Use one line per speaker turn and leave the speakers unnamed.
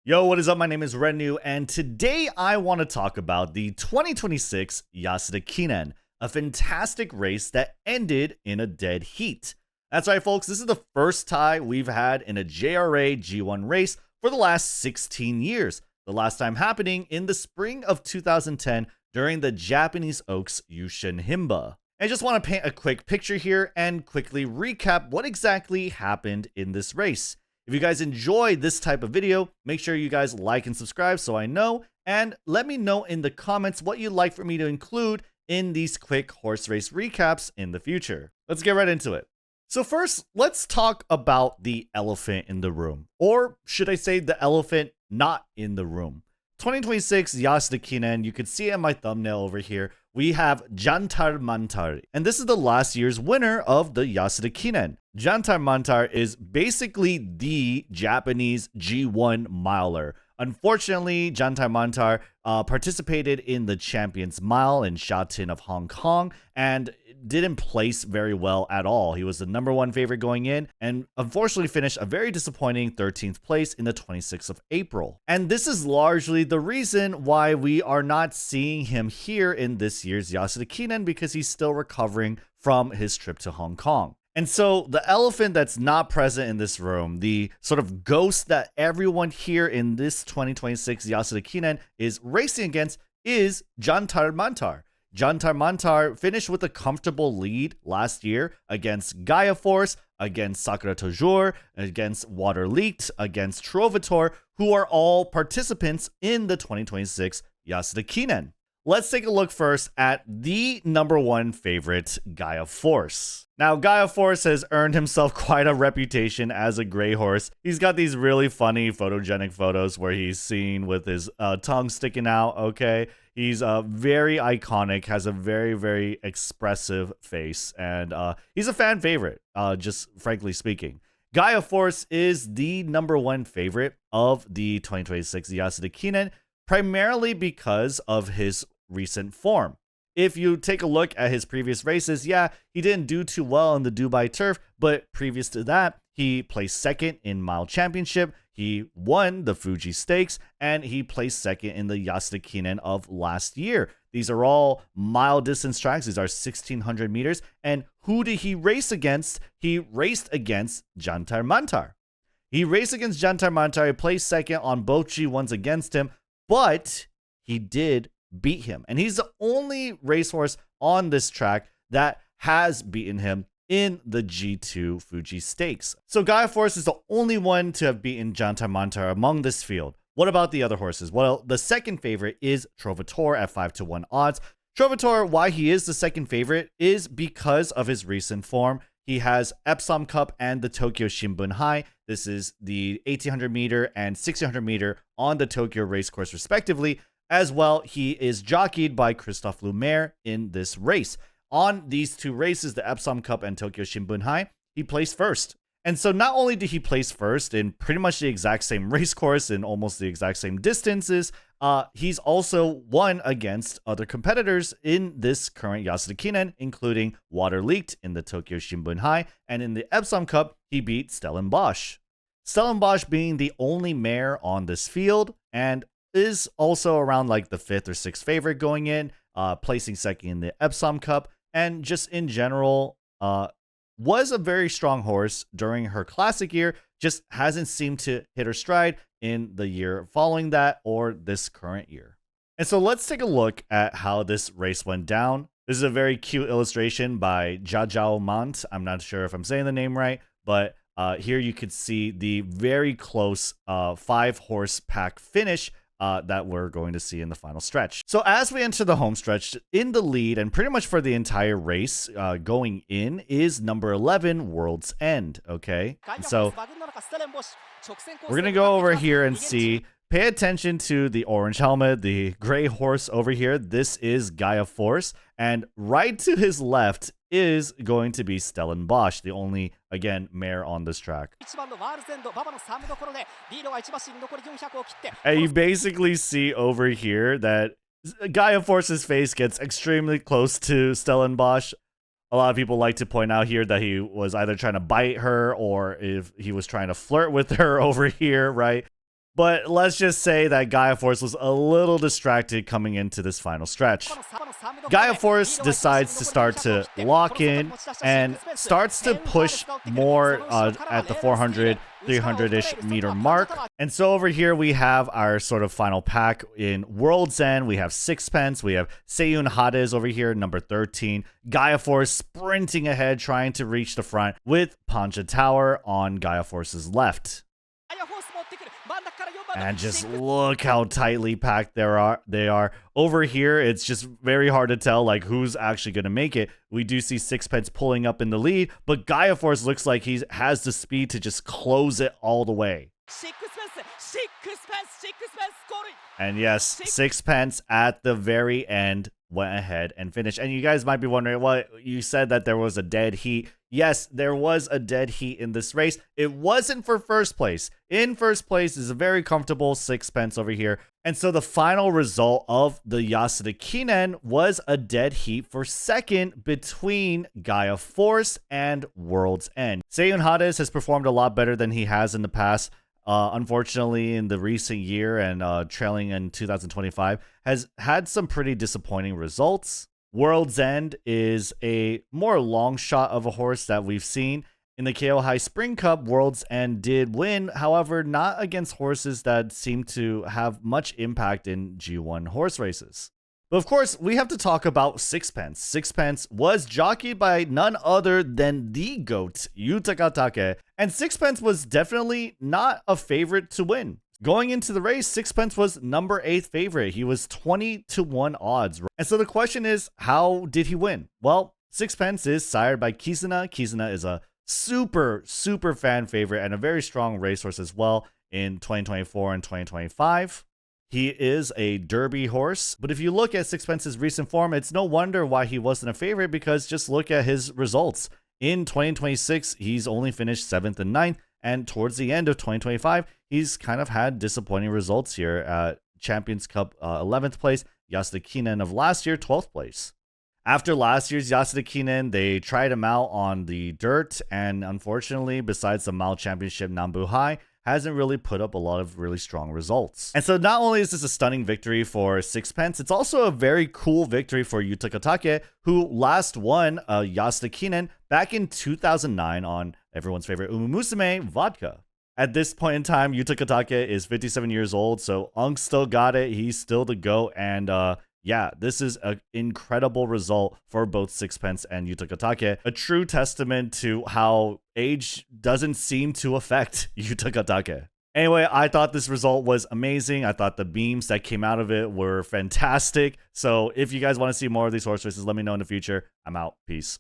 Yo, what is up? My name is Rednu, and today I want to talk about the 2026 Yasuda Kinen, a fantastic race that ended in a dead heat. That's right, folks, this is the first tie we've had in a JRA G1 race for the last 16 years, the last time happening in the spring of 2010 during the Japanese Oaks Yushin Himba. I just want to paint a quick picture here and quickly recap what exactly happened in this race. If you guys enjoyed this type of video, make sure you guys like and subscribe so I know, and let me know in the comments what you'd like for me to include in these quick horse race recaps in the future. Let's get right into it. So first, let's talk about the elephant in the room, or should I say the elephant not in the room. 2026 Yasuda Kinen, you can see it in my thumbnail over here, we have Jantar Mantar, and this is the last year's winner of the Yasuda Kinen. Jantar Mantar is basically the Japanese G1 miler. Unfortunately, Jantar Mantar participated in the Champions Mile in Shatin of Hong Kong and didn't place very well at all. He was the #1 favorite going in and unfortunately finished a very disappointing 13th place in the 26th of April. And this is largely the reason why we are not seeing him here in this year's Yasuda Kinen, because he's still recovering from his trip to Hong Kong. And so the elephant that's not present in this room, the sort of ghost that everyone here in this 2026 Yasuda Kinen is racing against, is Jantar Mantar. Jantar Mantar finished with a comfortable lead last year against Gaia Force, against Sakura Toujours, against Water Leaked, against Trovator, who are all participants in the 2026 Yasuda Kinen. Let's take a look first at the #1 favorite, Gaia Force. Now, Gaia Force has earned himself quite a reputation as a gray horse. He's got these really funny photogenic photos where he's seen with his tongue sticking out, okay? He's very iconic, has a very, very expressive face, and he's a fan favorite, just frankly speaking. Gaia Force is the #1 favorite of the 2026 Yasuda Kinen, primarily because of his recent form. If you take a look at his previous races, yeah, he didn't do too well on the Dubai turf, but previous to that, he placed second in Mile Championship, he won the Fuji Stakes, and he placed second in the Yasuda Kinen of last year. These are all mile distance tracks. These are 1,600 meters. And who did he race against? He raced against Jantar Mantar. He raced against Jantar Mantar. He placed second on both G1s against him, but he did beat him. And he's the only racehorse on this track that has beaten him in the G2 Fuji Stakes. So Gaia Force is the only one to have beaten Jantar Mantar among this field. What about the other horses? Well, the second favorite is Trovator at 5-1 odds. Trovator, why he is the second favorite is because of his recent form. He has Epsom Cup and the Tokyo Shimbun High. This is the 1800 meter and 1600 meter on the Tokyo racecourse respectively. As well, he is jockeyed by Christophe Lumaire in this race. On these two races, the Epsom Cup and Tokyo Shimbun High, he placed first. And so not only did he place first in pretty much the exact same race course and almost the exact same distances, he's also won against other competitors in this current Yasuda Kinen, including Water Leaked in the Tokyo Shimbun High, and in the Epsom Cup, he beat Stellen Bosch. Stellen Bosch being the only mare on this field, and is also around like the 5th or 6th favorite going in, placing second in the Epsom Cup, and just in general, was a very strong horse during her classic year, just hasn't seemed to hit her stride in the year following that or this current year. And so let's take a look at how this race went down. This is a very cute illustration by Jajao Mant. I'm not sure if I'm saying the name right, but here you could see the very close 5-horse pack finish that we're going to see in the final stretch. So as we enter the home stretch, in the lead and pretty much for the entire race going in is number 11, World's End, okay? And so we're going to go over here and see, pay attention to the orange helmet, the gray horse over here. This is Gaia Force, and right to his left is going to be Stellen Bosch, the only, again, mare on this track. And you basically see over here that Gaia Force's face gets extremely close to Stellen Bosch. A lot of people like to point out here that he was either trying to bite her or if he was trying to flirt with her over here, right? But let's just say that Gaia Force was a little distracted coming into this final stretch. Gaia Force decides to start to lock in and starts to push more at the 400, 300-ish meter mark. And so over here we have our sort of final pack in World's End. We have Sixpence, we have Seiyun Hades over here, number 13. Gaia Force sprinting ahead, trying to reach the front with Pancha Tower on Gaia Force's left. And just look how tightly packed they are. Over here, it's just very hard to tell like who's actually going to make it. We do see Sixpence pulling up in the lead, but Gaia Force looks like he has the speed to just close it all the way. And yes, Sixpence at the very end went ahead and finished. And you guys might be wondering, well, you said that there was a dead heat. Yes, there was a dead heat in this race. It wasn't for first place. In first place is a very comfortable Sixpence over here. And so the final result of the Yasuda Kinen was a dead heat for second between Gaia Force and World's End. Seiyun Hades has performed a lot better than he has in the past. Unfortunately, in the recent year and trailing in 2025, has had some pretty disappointing results. World's End is a more long shot of a horse that we've seen. In the KO High Spring Cup, World's End did win, however, not against horses that seem to have much impact in G1 horse races. But of course, we have to talk about Sixpence. Sixpence was jockeyed by none other than the GOAT, Yutaka Take, and Sixpence was definitely not a favorite to win. Going into the race, Sixpence was number 8 favorite. He was 20-1 odds. And so the question is, how did he win? Well, Sixpence is sired by Kizuna. Kizuna is a super fan favorite and a very strong racehorse as well in 2024 and 2025. He is a Derby horse, but if you look at Sixpence's recent form, it's no wonder why he wasn't a favorite, because just look at his results. In 2026, he's only finished 7th and 9th, and towards the end of 2025, he's kind of had disappointing results here at Champions Cup 11th place, Yasuda Kinen of last year, 12th place. After last year's Yasuda Kinen, they tried him out on the dirt, and unfortunately, besides the Mile Championship Nambu High, hasn't really put up a lot of really strong results. And so not only is this a stunning victory for Sixpence, it's also a very cool victory for Yutaka Take, who last won Yasuda Kinen back in 2009 on everyone's favorite umamusume vodka. At this point in time, Yutaka Take is 57 years old, so Unk still got it. He's still the GOAT, and yeah, this is an incredible result for both Sixpence and Yutaka Take. A true testament to how age doesn't seem to affect Yutaka Take. Anyway, I thought this result was amazing. I thought the beams that came out of it were fantastic. So if you guys want to see more of these horse races, let me know in the future. I'm out. Peace.